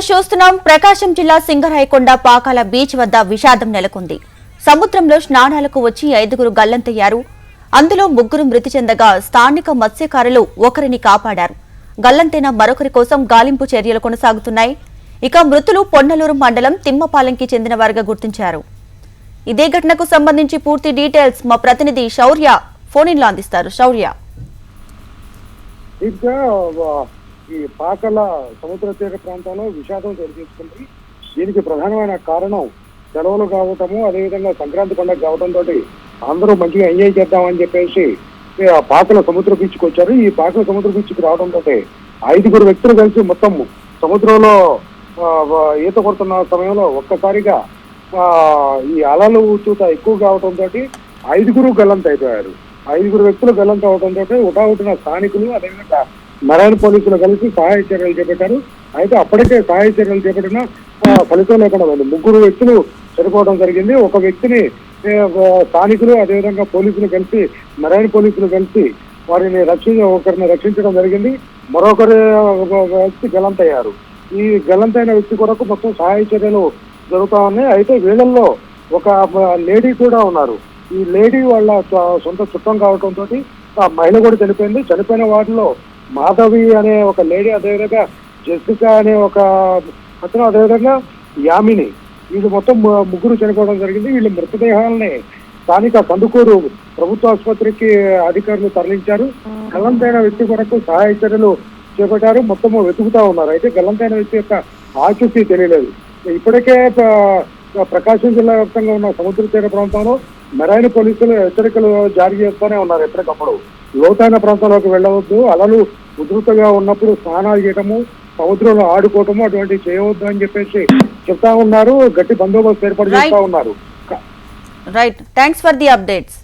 చూస్తున్నాం. ప్రకాశం జిల్లా సింగరాయకొండ పాకాల బీచ్ వద్ద విషాదం నెలకొంది. సముద్రంలో స్నానాలకు వచ్చి 5గురు గల్లంతయ్యారు. అందులో 3 మృతి చెందగా స్థానిక మత్స్యకారులు ఒకరిని కాపాడారు. గల్లంతైన మరొకరి కోసం గాలింపు చర్యలు కొనసాగుతున్నాయి. ఇక మృతులు పొన్నలూరు మండలం తిమ్మపాలెంకి చెందిన వారిగా గుర్తించారు. ఇదే ఘటనకు సంబంధించి పూర్తి డీటెయిల్స్ మా ప్రతినిధి శౌర్య ఫోన్ ఇన్లో అందిస్తారు. శౌర్య, ఈ పాకల సముద్ర తీర ప్రాంతంలో విషాదం చోటు దీనికి ప్రధానమైన కారణం సెలవులు కావటము, అదేవిధంగా సంక్రాంతి పండుగ కావడంతో అందరూ మంచిగా ఎంజాయ్ చేద్దామని చెప్పేసి పాకల సముద్ర బీచ్కి వచ్చారు. ఈ పాకల సముద్ర బీచ్కి రావడంతో 5గురు వ్యక్తులు కలిసి మొత్తం సముద్రంలో ఈత కొడుతున్న సమయంలో ఒక్కసారిగా ఈ అలలు చూత ఎక్కువ కావడంతో 5గురు గల్లంత అయిపోయారు. 5గురు వ్యక్తులు గల్లంత అవడంతో ఉటావుటిన స్థానికులు, అదేవిధంగా మరైన్ పోలీసులు కలిసి సహాయ చర్యలు చేపట్టారు. అయితే అప్పటికే సహాయ చర్యలు చేపట్టిన ఫలితం లేకుండా 3 వ్యక్తులు చనిపోవడం జరిగింది. ఒక వ్యక్తిని స్థానికులు, అదేవిధంగా పోలీసులు కలిసి, మరైన్ పోలీసులు కలిసి వారిని ఒకరిని రక్షించడం జరిగింది. మరొకరి వ్యక్తి గల్లంతయ్యారు. ఈ గల్లంతైన వ్యక్తి కొరకు మొత్తం సహాయ చర్యలు జరుగుతా ఉన్నాయి. అయితే వీళ్ళల్లో ఒక లేడీ కూడా ఉన్నారు. ఈ లేడీ వాళ్ళ సొంత చుట్టం కావడంతో ఆ మహిళ కూడా చనిపోయింది. చనిపోయిన వాటిలో మాధవి అనే ఒక లేడీ, అదేవిధంగా జెసికా అనే ఒక అతను, అదేవిధంగా యామిని, వీళ్ళు మొత్తం 3 చనిపోవడం జరిగింది. వీళ్ళ మృతదేహాలని స్థానిక కందుకూరు ప్రభుత్వ ఆసుపత్రికి అధికారులు తరలించారు. గల్లంతైన వ్యక్తి కొరకు సహాయ చర్యలు చేపట్టారు. మొత్తం వెతుకుతా ఉన్నారు. అయితే గల్లంతైన వ్యక్తి యొక్క ఆచూకీ తెలియలేదు. ఇప్పటికే ప్రకాశం జిల్లా వ్యాప్తంగా ఉన్న సముద్ర తీర ప్రాంతంలో మెరైన్ పోలీసులు హెచ్చరికలు జారీ చేస్తూనే ఉన్నారు. ఎప్పటికప్పుడు లోతైన ప్రాంతాల్లోకి వెళ్ళవద్దు, అలలు ఉధృతంగా ఉన్నప్పుడు స్నానాలు చేయటము, సముద్రంలో ఆడుకోవటము అటువంటివి చేయవద్దు అని చెప్పేసి చెప్తా ఉన్నారు. గట్టి బందోబస్తు ఏర్పాటు చేస్తా ఉన్నారు. Right, thanks for the updates.